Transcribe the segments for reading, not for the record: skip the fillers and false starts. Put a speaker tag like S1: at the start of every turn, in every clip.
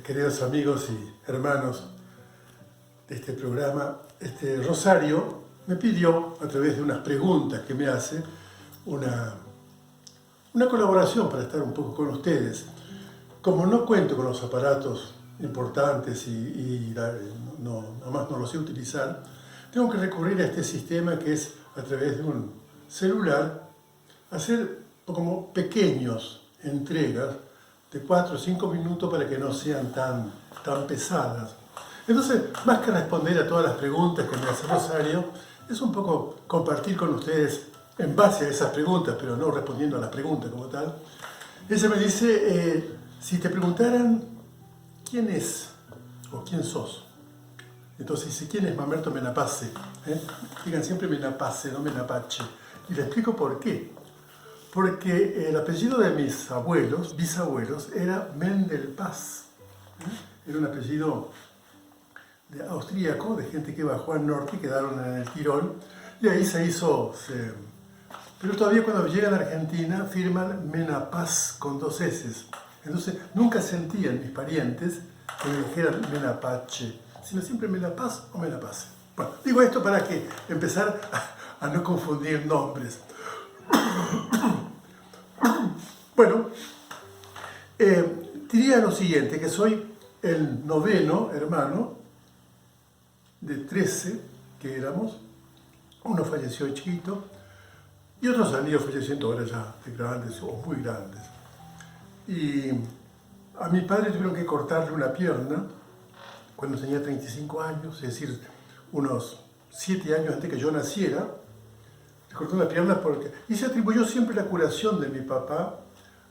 S1: queridos amigos y hermanos de este programa, Rosario me pidió, a través de unas preguntas que me hace, una colaboración para estar un poco con ustedes. Como no cuento con los aparatos importantes y nomás no los sé utilizar, tengo que recurrir a este sistema que es, a través de un celular, hacer como pequeños entregas de 4 o 5 minutos para que no sean tan pesadas. Entonces, más que responder a todas las preguntas que me hace Rosario, es un poco compartir con ustedes en base a esas preguntas, pero no respondiendo a las preguntas como tal. Ella me dice, si te preguntaran quién es o quién sos, entonces dice, ¿quién es Mamerto Menapace? Digan siempre Menapace, no Menapache. Y le explico por qué. Porque el apellido de mis abuelos, bisabuelos, era Mendelpaz. Era un apellido austríaco, de gente que bajó al norte, quedaron en el Tirol, y ahí pero todavía cuando llegan a Argentina firman Menapaz con 2 S. Entonces nunca sentían mis parientes que me dijeran Menapache, sino siempre Menapaz o Menapace. Bueno, digo esto para que empezar a no confundir nombres. Bueno, diría lo siguiente, que soy el 9º hermano de 13 que éramos. Uno falleció de chiquito y otros han ido falleciendo ahora ya de grandes o muy grandes. Y a mi padre tuvieron que cortarle una pierna cuando tenía 35 años, es decir, unos 7 años antes que yo naciera. Le cortó la pierna y se atribuyó siempre la curación de mi papá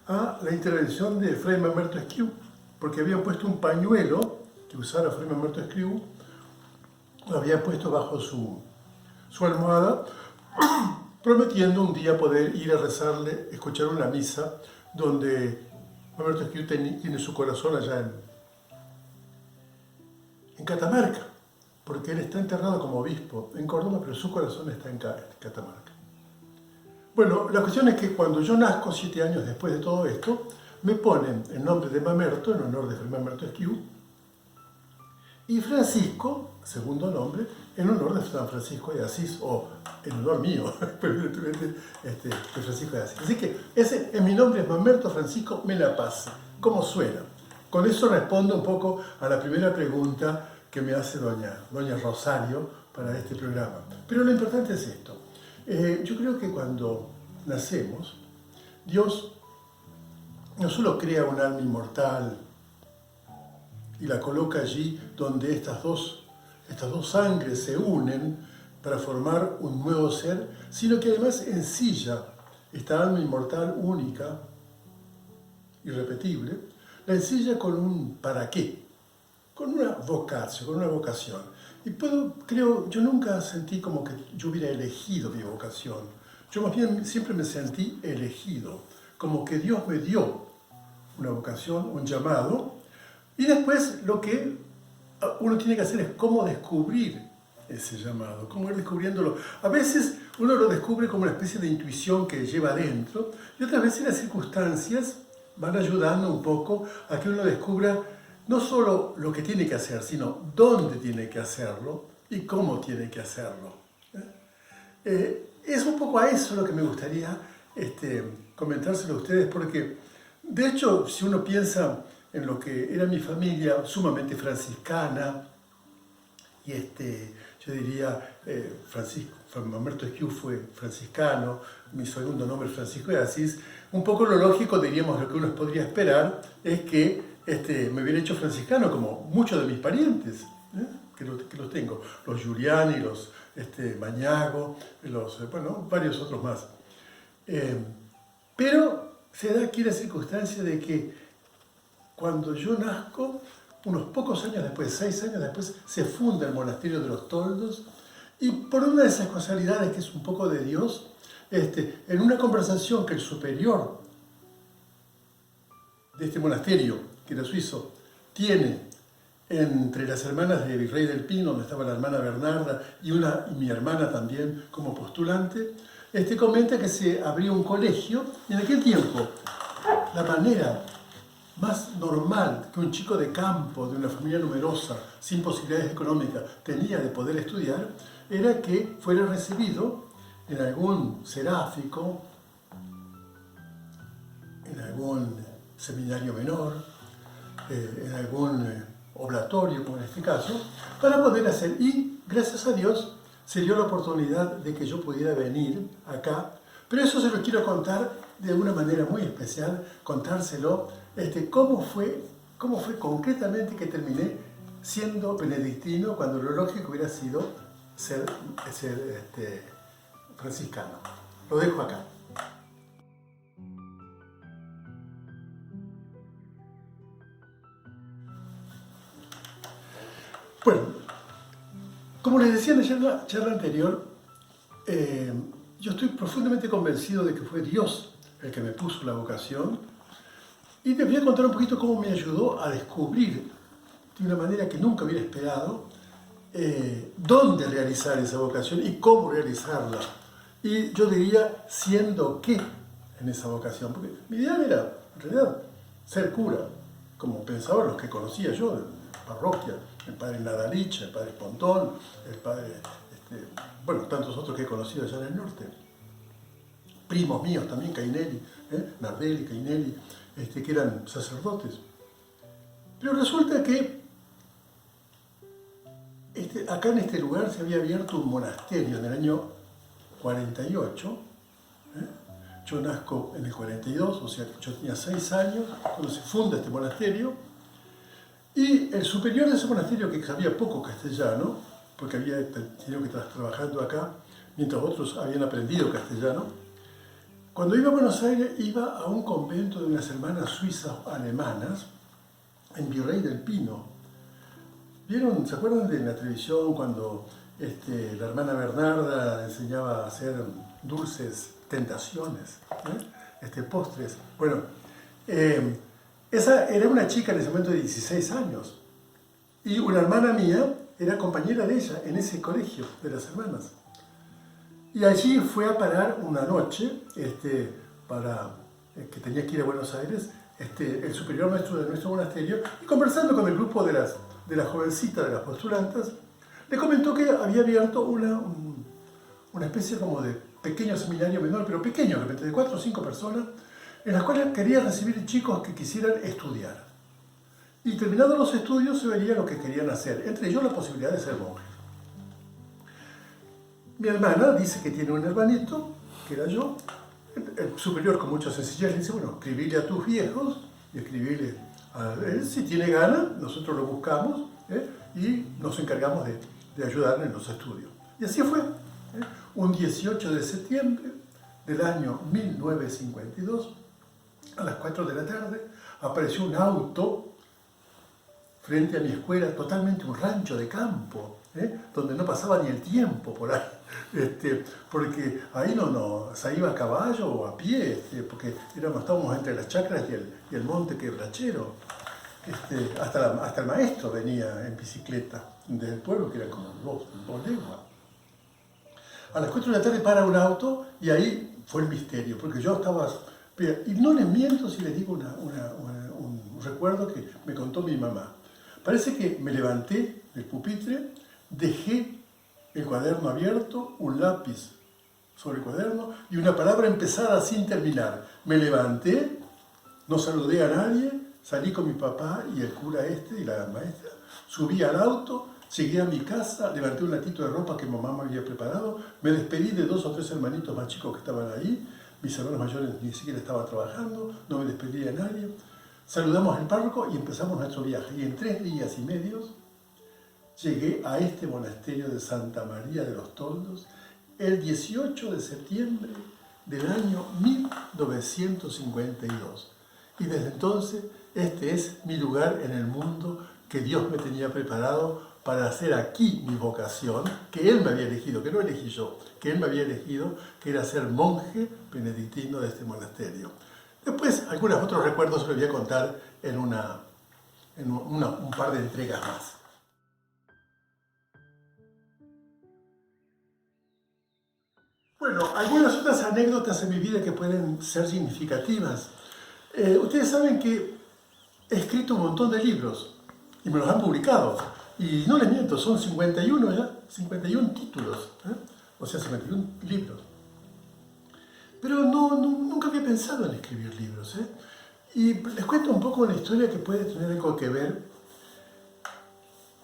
S1: a la intervención de Fray Mamerto Escriu, porque habían puesto un pañuelo que usara Fray Mamerto Escriu, lo había puesto bajo su almohada, prometiendo un día poder ir a rezarle, escuchar una misa donde Mamerto Escriu tiene su corazón allá en Catamarca, porque él está enterrado como obispo en Córdoba, pero su corazón está en Catamarca. Bueno, la cuestión es que cuando yo nazco, 7 años después de todo esto, me ponen el nombre de Mamerto, en honor de Fray Mamerto Escriu, y Francisco, segundo nombre, en honor de San Francisco de Asís, o en honor mío, evidentemente, de Francisco de Asís. Así que mi nombre es Mamerto Francisco Menapace. ¿Cómo suena? Con eso respondo un poco a la primera pregunta que me hace doña Rosario para este programa. Pero lo importante es esto. Yo creo que cuando nacemos, Dios no solo crea un alma inmortal y la coloca allí donde estas dos sangres se unen para formar un nuevo ser, sino que además ensilla esta alma inmortal única, irrepetible, la ensilla con un para qué, con una vocación. Y yo nunca sentí como que yo hubiera elegido mi vocación. Yo más bien siempre me sentí elegido, como que Dios me dio una vocación, un llamado, y después lo que uno tiene que hacer es cómo descubrir ese llamado, cómo ir descubriéndolo. A veces uno lo descubre como una especie de intuición que lleva adentro, y otras veces las circunstancias van ayudando un poco a que uno descubra no solo lo que tiene que hacer, sino dónde tiene que hacerlo y cómo tiene que hacerlo. Es un poco a eso lo que me gustaría comentárselo a ustedes, porque de hecho, si uno piensa en lo que era mi familia, sumamente franciscana, y yo diría, Mamerto Escriu fue franciscano, mi segundo nombre es Francisco de Asís, un poco lo lógico, diríamos, lo que uno podría esperar, es que me hubiera hecho franciscano, como muchos de mis parientes, que los tengo, los Giuliani, los Mañago, varios otros más. Pero se da aquí la circunstancia de que cuando yo nazco, unos pocos años después, 6 años después, se funda el monasterio de los Toldos, y por una de esas casualidades que es un poco de Dios, en una conversación que el superior de este monasterio, que era suizo, tiene entre las hermanas de Virrey del Pino, donde estaba la hermana Bernarda y mi hermana también como postulante, comenta que se abrió un colegio, y en aquel tiempo la manera más normal que un chico de campo, de una familia numerosa, sin posibilidades económicas, tenía de poder estudiar, era que fuera recibido en algún seráfico, en algún seminario menor, en algún oblatorio, como en este caso, para poder hacer. Y gracias a Dios se dio la oportunidad de que yo pudiera venir acá, pero eso se lo quiero contar de una manera muy especial, contárselo, cómo fue concretamente que terminé siendo benedictino cuando lo lógico hubiera sido ser franciscano. Lo dejo acá. Bueno, como les decía en la charla anterior, yo estoy profundamente convencido de que fue Dios el que me puso la vocación, y te voy a contar un poquito cómo me ayudó a descubrir de una manera que nunca hubiera esperado dónde realizar esa vocación y cómo realizarla. Y yo diría, siendo qué en esa vocación, porque mi idea era, en realidad, ser cura, como pensaban los que conocía yo de parroquia, el padre Nadalich, el padre Pontón, el padre, tantos otros que he conocido allá en el norte. Primos míos también, Cainelli, Nardelli, Cainelli, que eran sacerdotes. Pero resulta que acá en este lugar se había abierto un monasterio en el año 48. Yo nazco en el 42, o sea, yo tenía 6 años cuando se funda este monasterio. Y el superior de ese monasterio, que sabía poco castellano, porque había tenido que estar trabajando acá, mientras otros habían aprendido castellano, cuando iba a Buenos Aires iba a un convento de unas hermanas suizas alemanas en Virrey del Pino. ¿Vieron? ¿Se acuerdan de la televisión cuando la hermana Bernarda enseñaba a hacer dulces tentaciones, postres? Bueno, esa era una chica en ese momento de 16 años y una hermana mía era compañera de ella en ese colegio de las hermanas. Y allí fue a parar una noche, que tenía que ir a Buenos Aires, el superior maestro de nuestro monasterio, y conversando con el grupo de las jovencitas, de las postulantas, le comentó que había abierto una especie como de pequeño seminario menor, pero pequeño, de repente, de 4 o 5 personas, en las cuales quería recibir chicos que quisieran estudiar. Y terminados los estudios se vería lo que querían hacer, entre ellos la posibilidad de ser monjes. Mi hermana dice que tiene un hermanito, que era yo. El superior, con mucha sencillez, le dice, bueno, escribile a tus viejos y escribile a él. Si tiene ganas, nosotros lo buscamos y nos encargamos de ayudarle en los estudios. Y así fue. Un 18 de septiembre del año 1952, a las 4 de la tarde, apareció un auto frente a mi escuela, totalmente un rancho de campo, donde no pasaba ni el tiempo por ahí, porque ahí se iba a caballo o a pie, porque estábamos entre las chacras y el monte quebrachero. Hasta el maestro venía en bicicleta desde el pueblo, que eran como 2 leguas. A las 4 de la tarde para un auto y ahí fue el misterio, porque yo estaba... Y no les miento si les digo un recuerdo que me contó mi mamá. Parece que me levanté del pupitre, dejé el cuaderno abierto, un lápiz sobre el cuaderno y una palabra empezada sin terminar. Me levanté, no saludé a nadie, salí con mi papá y el cura y la maestra, subí al auto, llegué a mi casa, levanté un latito de ropa que mamá me había preparado, me despedí de 2 o 3 hermanitos más chicos que estaban ahí, mis hermanos mayores ni siquiera estaban trabajando, no me despedí de nadie. Saludamos al párroco y empezamos nuestro viaje. Y en 3 días y medio llegué a este monasterio de Santa María de los Toldos el 18 de septiembre del año 1952. Y desde entonces este es mi lugar en el mundo que Dios me tenía preparado para hacer aquí mi vocación, que Él me había elegido, que no elegí yo, que Él me había elegido, que era ser monje benedictino de este monasterio. Después, algunos otros recuerdos se los voy a contar en un par de entregas más. Bueno, algunas otras anécdotas en mi vida que pueden ser significativas. Ustedes saben que he escrito un montón de libros y me los han publicado. Y no les miento, son 51 ya, 51 títulos, o sea, 51 libros. Pero nunca había pensado en escribir libros. Y les cuento un poco una historia que puede tener algo que ver.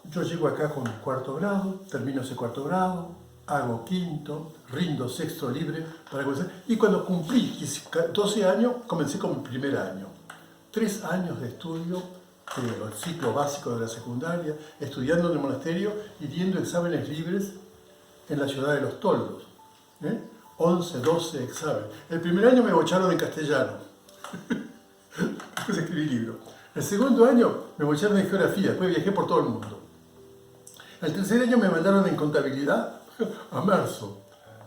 S1: Yo llego acá con cuarto grado, termino ese cuarto grado, hago quinto, rindo sexto libre para comenzar. Y cuando cumplí 12 años, comencé con mi primer año. 3 años de estudio, el ciclo básico de la secundaria, estudiando en el monasterio y diendo exámenes libres en la ciudad de Los Toldos. 11, 12 exámenes. El primer año me bocharon en castellano. Después escribí libros. El segundo año me bocharon en geografía, después viajé por todo el mundo. El tercer año me mandaron en contabilidad a marzo.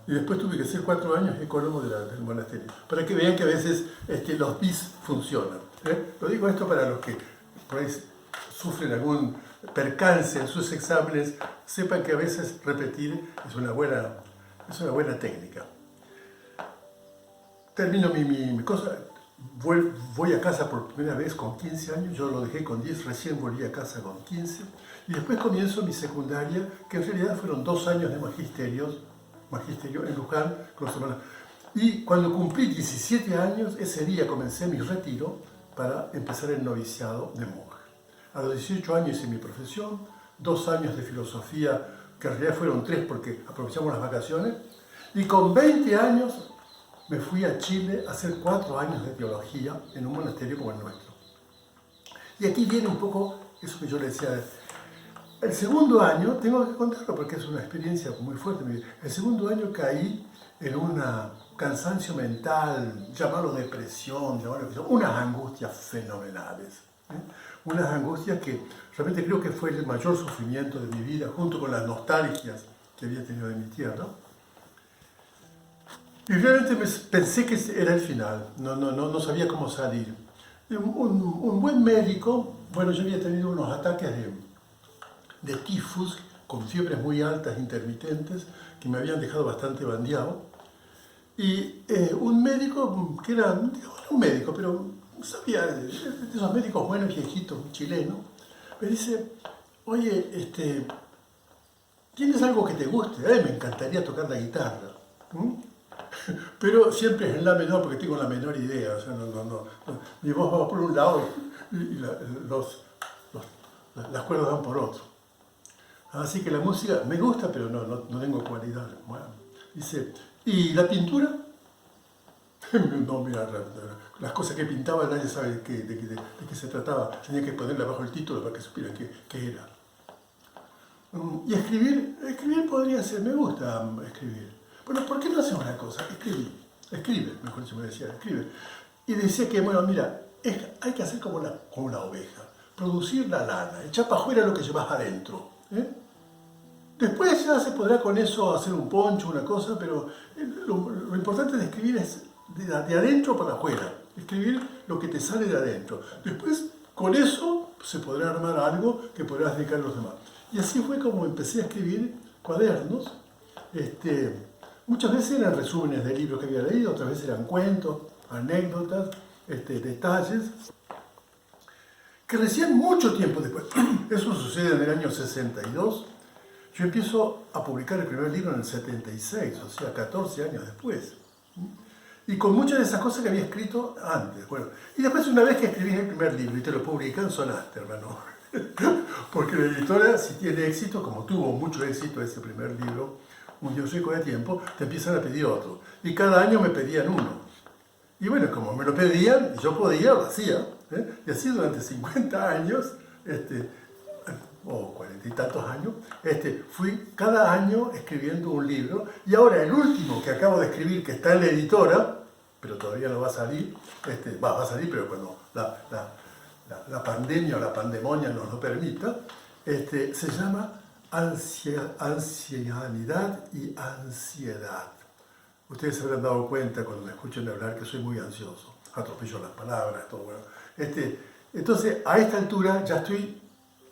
S1: Y después tuve que ser 4 años ecónomo del monasterio. Para que vean que a veces los bis funcionan. Lo digo esto para los que por ahí sufren algún percance en sus exámenes, sepan que a veces repetir es una buena técnica. Termino mi cosa, voy a casa por primera vez con 15 años, yo lo dejé con 10, recién volví a casa con 15, y después comienzo mi secundaria, que en realidad fueron 2 años de magisterio en Luján con los hermanos. Y cuando cumplí 17 años, ese día comencé mi retiro para empezar el noviciado de monje. A los 18 años hice mi profesión, 2 años de filosofía, que en realidad fueron 3 porque aprovechamos las vacaciones, y con 20 años me fui a Chile a hacer 4 años de teología en un monasterio como el nuestro. Y aquí viene un poco eso que yo le decía. El segundo año, tengo que contarlo porque es una experiencia muy fuerte. El segundo año caí en un cansancio mental, llamarlo depresión, unas angustias fenomenales. Unas angustias que realmente creo que fue el mayor sufrimiento de mi vida, junto con las nostalgias que había tenido de mi tierra. Y realmente pensé que era el final, no sabía cómo salir. Un buen médico, bueno, yo había tenido unos ataques de tifus con fiebres muy altas, intermitentes, que me habían dejado bastante bandeado. Y un médico, que era, un médico, pero sabía, de esos médicos buenos, viejitos, un chileno, me dice, oye, ¿tienes algo que te guste? Me encantaría tocar la guitarra. Pero siempre es en la menor porque tengo la menor idea, o sea, mi voz va por un lado y las cuerdas van por otro. Así que la música me gusta, pero no tengo cualidad. Bueno, dice, ¿y la pintura? No, mira, las cosas que pintaba nadie sabe de qué se trataba. Tenía que ponerle abajo el título para que supieran qué era. Y escribir podría ser, me gusta escribir. Bueno, ¿por qué no haces una cosa? Escribe, mejor dicho me decía, escribe. Y decía que, bueno, mira, hay que hacer como la oveja, producir la lana, echar para afuera lo que llevas adentro. Después ya se podrá con eso hacer un poncho, una cosa, pero lo importante de escribir es de adentro para afuera, escribir lo que te sale de adentro. Después, con eso, se podrá armar algo que podrás dedicar a los demás. Y así fue como empecé a escribir cuadernos. Muchas veces eran resúmenes de libros que había leído, otras veces eran cuentos, anécdotas, detalles, que recién mucho tiempo después, eso sucede en el año 62, yo empiezo a publicar el primer libro en el 76, o sea, 14 años después. Y con muchas de esas cosas que había escrito antes. Bueno, y después una vez que escribís el primer libro y te lo publican, sonaste, hermano. Porque la editora, si tiene éxito, como tuvo mucho éxito ese primer libro, un Dios rico de tiempo, te empiezan a pedir otro. Y cada año me pedían uno. Y bueno, como me lo pedían, y yo podía, lo hacía. Y así durante 50 años, o 40 y tantos años, fui cada año escribiendo un libro. Y ahora el último que acabo de escribir, que está en la editora, pero todavía no va a salir, va a salir, pero cuando la pandemia o la pandemonia nos lo permita, se llama Ancianidad y Ansiedad. Ustedes se habrán dado cuenta cuando me escuchan hablar que soy muy ansioso, atropello las palabras, todo bueno. Entonces, a esta altura ya estoy,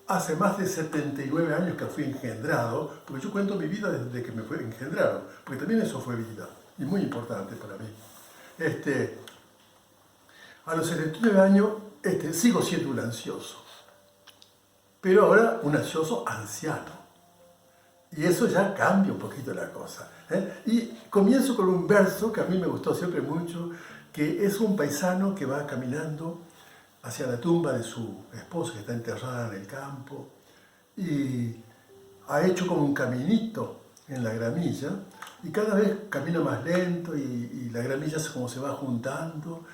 S1: hace más de 79 años que fui engendrado, porque yo cuento mi vida desde que me fue engendrado, porque también eso fue vida, y muy importante para mí. A los 79 años sigo siendo un ansioso, pero ahora un ansioso anciano. Y eso ya cambia un poquito la cosa. Y comienzo con un verso que a mí me gustó siempre mucho, que es un paisano que va caminando hacia la tumba de su esposa, que está enterrada en el campo, y ha hecho como un caminito en la gramilla, y cada vez camina más lento, y la gramilla como se va juntando,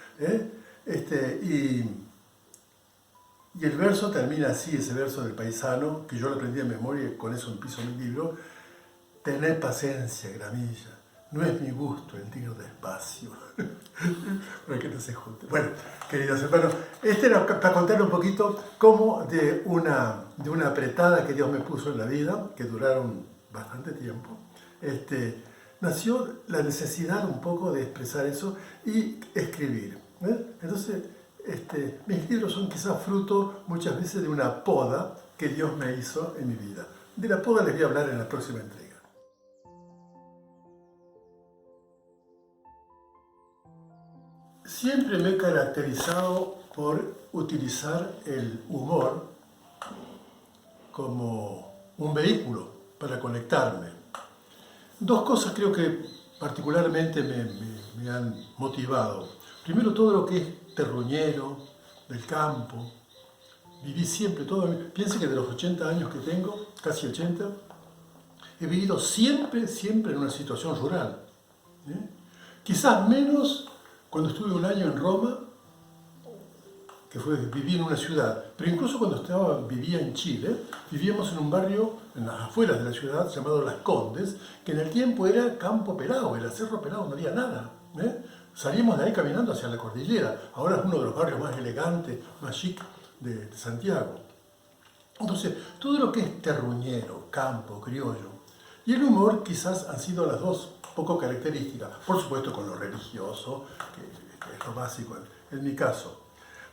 S1: y el verso termina así, ese verso del paisano, que yo lo aprendí de memoria y con eso empiezo mi libro: tened paciencia, gramilla, no es mi gusto el ir despacio. Para que no se junte. Bueno, queridos hermanos, era para contar un poquito cómo de una apretada que Dios me puso en la vida, que duraron bastante tiempo, nació la necesidad un poco de expresar eso y escribir. Entonces, mis libros son quizás fruto muchas veces de una poda que Dios me hizo en mi vida. De la poda les voy a hablar en la próxima entrega. Siempre me he caracterizado por utilizar el humor como un vehículo para conectarme. Dos cosas creo que particularmente me han motivado. Primero, todo lo que es terruñero, del campo. Viví siempre, piense que de los 80 años que tengo, casi 80, he vivido siempre en una situación rural. Quizás menos cuando estuve un año en Roma, que viví en una ciudad, pero incluso cuando vivía en Chile, vivíamos en un barrio en las afueras de la ciudad llamado Las Condes, que en el tiempo era campo pelado, era cerro pelado, no había nada. Salíamos de ahí caminando hacia la cordillera. Ahora es uno de los barrios más elegantes, más chic de Santiago. Entonces, todo lo que es terruñero, campo, criollo, y el humor quizás han sido las dos poco características, por supuesto con lo religioso, que es lo básico en mi caso.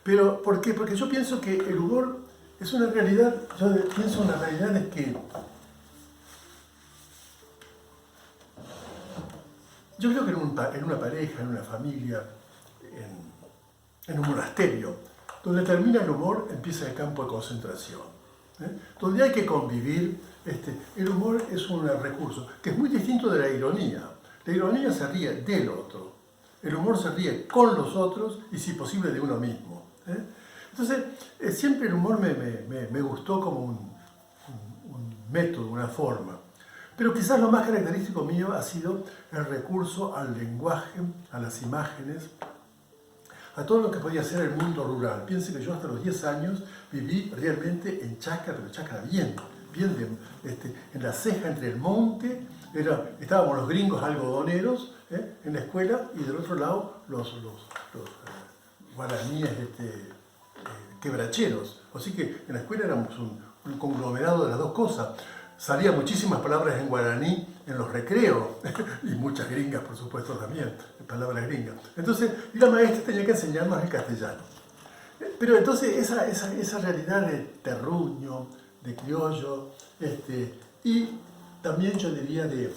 S1: Pero, ¿por qué? Porque yo pienso que el humor es una realidad, yo pienso en una realidad es que yo creo que en una pareja, en una familia, en un monasterio, donde termina el humor, empieza el campo de concentración. Donde hay que convivir, el humor es un recurso que es muy distinto de la ironía. La ironía se ríe del otro, el humor se ríe con los otros y, si posible, de uno mismo. Entonces, siempre el humor me gustó como un método, una forma. Pero quizás lo más característico mío ha sido el recurso al lenguaje, a las imágenes, a todo lo que podía ser el mundo rural. Piense que yo hasta los 10 años viví realmente en chacra, pero chacra bien en la ceja entre el monte. Estábamos los gringos algodoneros en la escuela, y del otro lado los guaraníes quebracheros. Así que en la escuela éramos un conglomerado de las dos cosas. Salían muchísimas palabras en guaraní en los recreos, y muchas gringas, por supuesto, también, palabras gringas. Entonces, la maestra tenía que enseñarnos el castellano. Pero entonces esa realidad de terruño, de criollo, y también yo diría de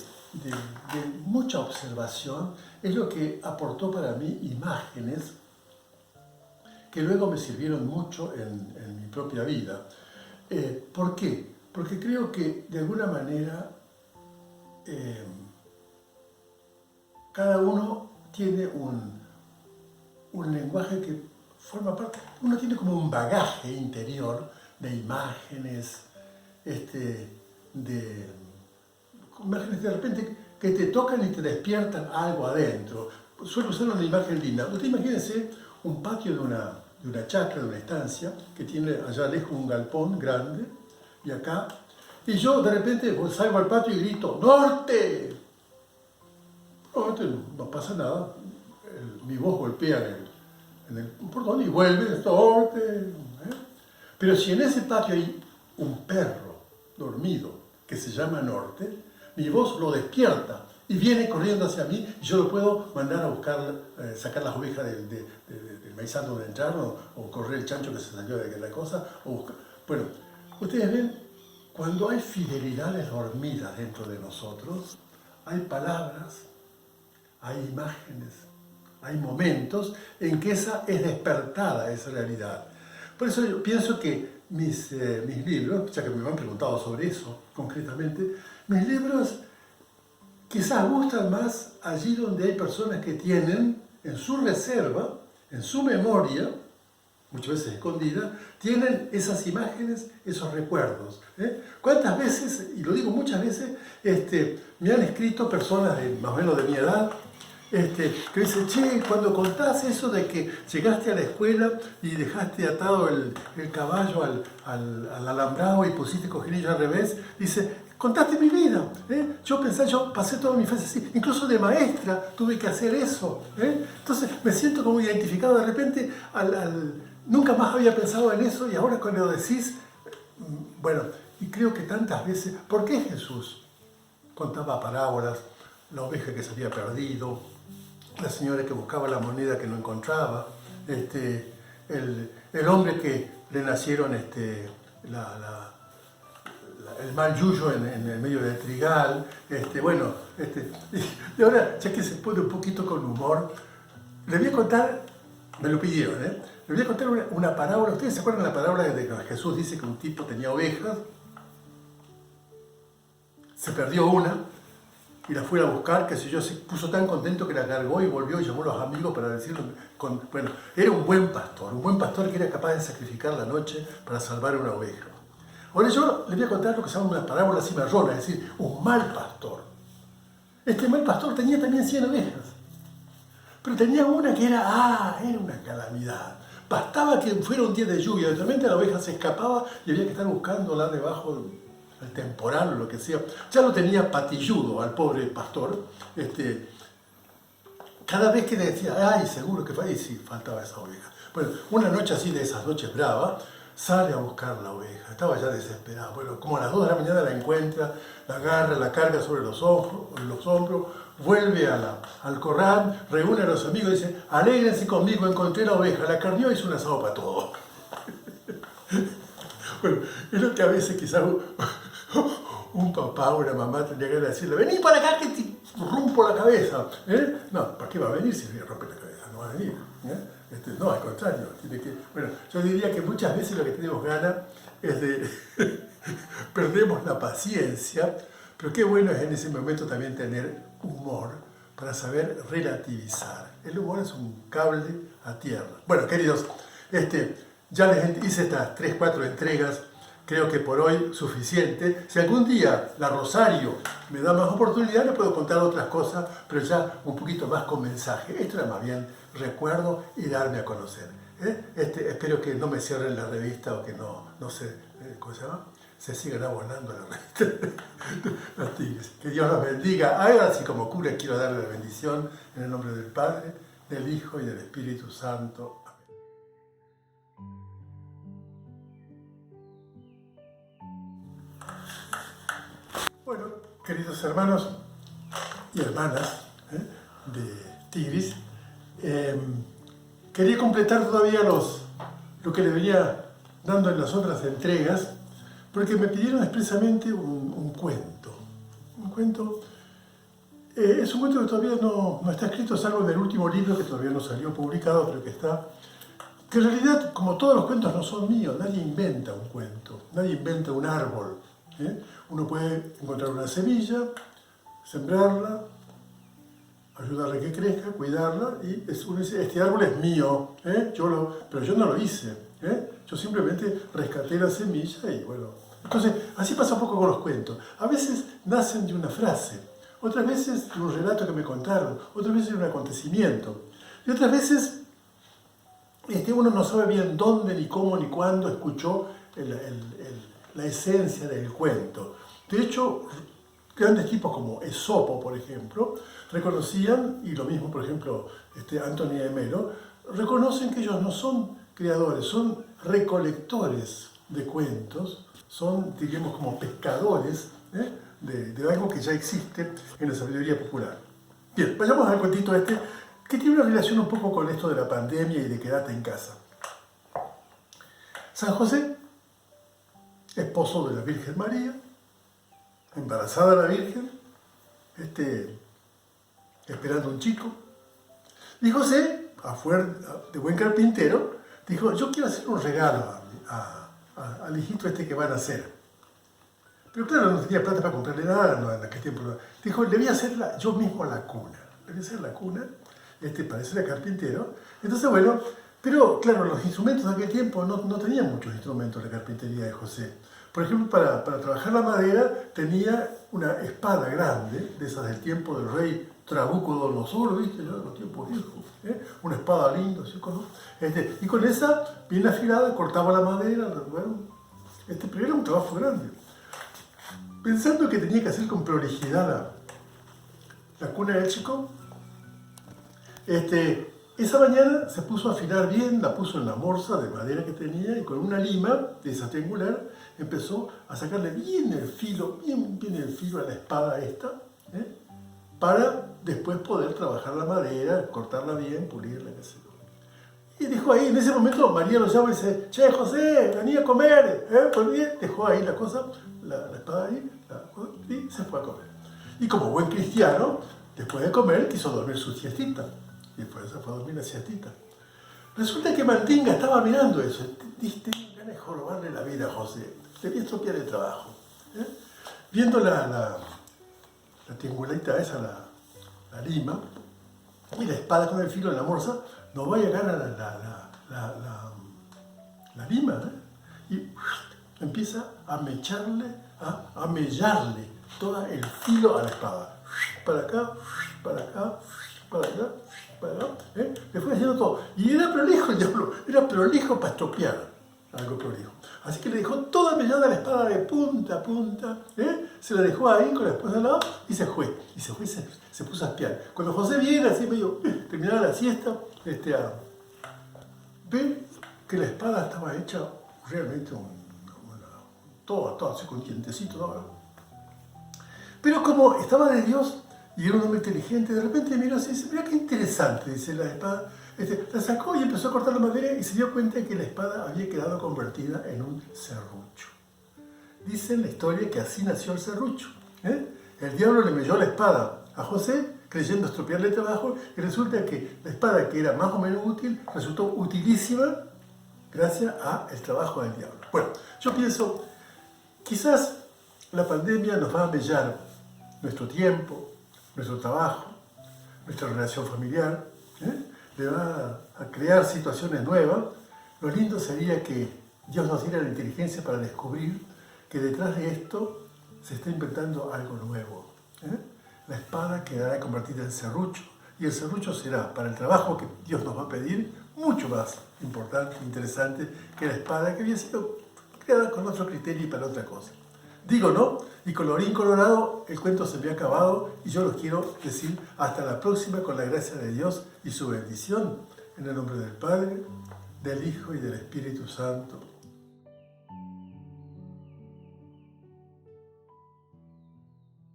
S1: mucha observación, es lo que aportó para mí imágenes que luego me sirvieron mucho en mi propia vida. ¿Por qué? Porque creo que de alguna manera cada uno tiene un lenguaje que forma parte, uno tiene como un bagaje interior de imágenes, imágenes de repente que te tocan y te despiertan algo adentro. Suelo usar una imagen linda. Usted imagínense un patio de una chacra, de una estancia, que tiene allá lejos un galpón grande, y acá, y yo de repente salgo al patio y grito: ¡Norte! No pasa nada, mi voz golpea en el portón y vuelve: ¡Norte! Pero si en ese patio hay un perro dormido que se llama Norte, mi voz lo despierta y viene corriendo hacia mí, y yo lo puedo mandar a buscar, sacar las ovejas del maizal donde entraron, o correr el chancho que se salió de aquella cosa, o buscar. Bueno, ustedes ven, cuando hay fidelidades dormidas dentro de nosotros, hay palabras, hay imágenes, hay momentos en que esa es despertada, esa realidad. Por eso yo pienso que mis libros, ya que me han preguntado sobre eso concretamente, mis libros quizás gustan más allí donde hay personas que tienen en su reserva, en su memoria, muchas veces escondidas, tienen esas imágenes, esos recuerdos. ¿Cuántas veces, y lo digo muchas veces, me han escrito personas más o menos de mi edad, que dicen, che, cuando contás eso de que llegaste a la escuela y dejaste atado el caballo al alambrado y pusiste cojinillo al revés, dice, contaste mi vida. Yo pasé toda mi infancia así, incluso de maestra tuve que hacer eso. Entonces me siento como identificado de repente, nunca más había pensado en eso y ahora cuando lo decís, bueno, y creo que tantas veces, ¿por qué Jesús contaba parábolas? La oveja que se había perdido, la señora que buscaba la moneda que no encontraba, el hombre que le nacieron el mal yuyo en el medio del trigal, y ahora, ya que se pone un poquito con humor, le voy a contar, me lo pidieron, le voy a contar una parábola. ¿Ustedes se acuerdan de la parábola de que Jesús dice que un tipo tenía ovejas, se perdió una, y la fue a buscar, qué sé yo, se puso tan contento que la cargó y volvió y llamó a los amigos para decirle, bueno, era un buen pastor que era capaz de sacrificar la noche para salvar una oveja. Ahora yo les voy a contar lo que se llama una parábola cimarrona, es decir, un mal pastor. Este mal pastor tenía también 100 ovejas, pero tenía una que era una calamidad. Bastaba que fuera un día de lluvia, de repente la oveja se escapaba y había que estar buscándola debajo el temporal o lo que sea. Ya lo tenía patilludo al pobre pastor. Cada vez que le decía, seguro que fue, y sí, faltaba esa oveja. Bueno, una noche así, de esas noches bravas, sale a buscar la oveja. Estaba ya desesperado. Bueno, como a las 2 de la mañana la encuentra, la agarra, la carga sobre los hombros, vuelve al corral, reúne a los amigos y dice, alégrense conmigo, encontré la oveja, la carneó y hizo un asado para todos. Bueno, es lo que a veces quizás un papá o una mamá tendría que decirle, vení para acá que te rompo la cabeza. No, ¿para qué va a venir si le rompe la cabeza? No va a venir. No, al contrario. Bueno, yo diría que muchas veces lo que tenemos ganas es de perdemos la paciencia, pero qué bueno es en ese momento también tener humor para saber relativizar. El humor es un cable a tierra. Bueno, queridos, ya les hice estas 3, 4 entregas, creo que por hoy suficiente. Si algún día la Rosario me da más oportunidad, le puedo contar otras cosas, pero ya un poquito más con mensaje. Esto era más bien recuerdo y darme a conocer. Espero que no me cierren la revista o que no se, ¿cómo se llama? Se sigan abonando a la revista. Que Dios los bendiga. Ahora sí, como cura, quiero darle la bendición en el nombre del Padre, del Hijo y del Espíritu Santo. Bueno, queridos hermanos y hermanas de Tigris, quería completar todavía lo que le venía dando en las otras entregas, porque me pidieron expresamente un cuento. Un cuento, es un cuento que todavía no está escrito, salvo en el último libro que todavía no salió publicado, pero que está. Que en realidad, como todos los cuentos no son míos, nadie inventa un cuento, nadie inventa un árbol. Uno puede encontrar una semilla, sembrarla, ayudarle a que crezca, cuidarla, y uno dice, este árbol es mío, pero yo no lo hice, yo simplemente rescaté la semilla y bueno. Entonces, así pasa un poco con los cuentos. A veces nacen de una frase, otras veces de un relato que me contaron, otras veces de un acontecimiento, y otras veces uno no sabe bien dónde, ni cómo, ni cuándo escuchó la esencia del cuento. De hecho, grandes tipos como Esopo, por ejemplo, reconocían, y lo mismo, por ejemplo, Antonio de Melo, reconocen que ellos no son creadores, son recolectores de cuentos, son, diríamos, como pescadores de algo que ya existe en la sabiduría popular. Bien, vayamos al cuentito que tiene una relación un poco con esto de la pandemia y de quedarte en casa. San José, esposo de la Virgen María, embarazada la Virgen, esperando un chico, Y José, de buen carpintero, dijo, yo quiero hacer un regalo al hijito este que van a hacer. Pero claro, no tenía plata para comprarle nada, no, en aquel tiempo. No. Dijo, le voy a hacer yo mismo la cuna. Le voy a hacer la cuna, para eso era carpintero. Entonces, bueno, pero claro, los instrumentos de aquel tiempo no tenían muchos instrumentos de carpintería de José. Por ejemplo, para trabajar la madera tenía una espada grande, de esas del tiempo del rey Nabucodonosor, ¿viste? Ya de los tiempos viejos. Una espada linda, así, y con esa, bien afilada, cortaba la madera. Bueno, pero era un trabajo grande. Pensando que tenía que hacer con prolijidad la cuna del chico, esa mañana se puso a afilar bien, la puso en la morsa de madera que tenía y con una lima de esa triangular empezó a sacarle bien el filo a la espada esta, para después poder trabajar la madera, cortarla bien, pulirla, qué sé yo. Y dejó ahí, en ese momento María lo llama y dice, che, José, vení a comer, Pues bien, dejó ahí la cosa, la espada ahí, y se fue a comer. Y como buen cristiano, después de comer quiso dormir su siestita. Y después se fue a dormir la siestita. Resulta que Mandinga estaba mirando eso. Tenía ganas de jorobarle la vida a José. Le voy a estropear el trabajo. Viendo la triangulita esa, la lima, y la espada con el filo en la morsa, no va a llegar a la lima. Y empieza a mellarle todo el filo a la espada. Para acá, para acá, para allá, para allá. Le fue haciendo todo. Y era prolijo el diablo, era prolijo para estropear. Algo prolijo. Así que le dejó toda mellada la espada de punta a punta. Se la dejó ahí con la esposa al lado y se fue. Y se puso a espiar. Cuando José viene, así medio terminaba la siesta, ve que la espada estaba hecha realmente todo así con dientecito, ¿no? Pero como estaba de Dios y era un hombre inteligente, de repente miró así y dice, mira qué interesante, dice la espada. La sacó y empezó a cortar la madera y se dio cuenta de que la espada había quedado convertida en un serrucho. Dice en la historia que así nació el serrucho. El diablo le melló la espada a José, creyendo estropearle el trabajo, y resulta que la espada, que era más o menos útil, resultó utilísima gracias al trabajo del diablo. Bueno, yo pienso, quizás la pandemia nos va a mellar nuestro tiempo, nuestro trabajo, nuestra relación familiar, le va a crear situaciones nuevas. Lo lindo sería que Dios nos diera la inteligencia para descubrir que detrás de esto se está inventando algo nuevo. La espada quedará convertida en serrucho, y el serrucho será, para el trabajo que Dios nos va a pedir, mucho más importante, interesante que la espada que había sido creada con otro criterio y para otra cosa. Digo, ¿no? Y colorín colorado, el cuento se me ha acabado y yo los quiero decir hasta la próxima con la gracia de Dios y su bendición. En el nombre del Padre, del Hijo y del Espíritu Santo.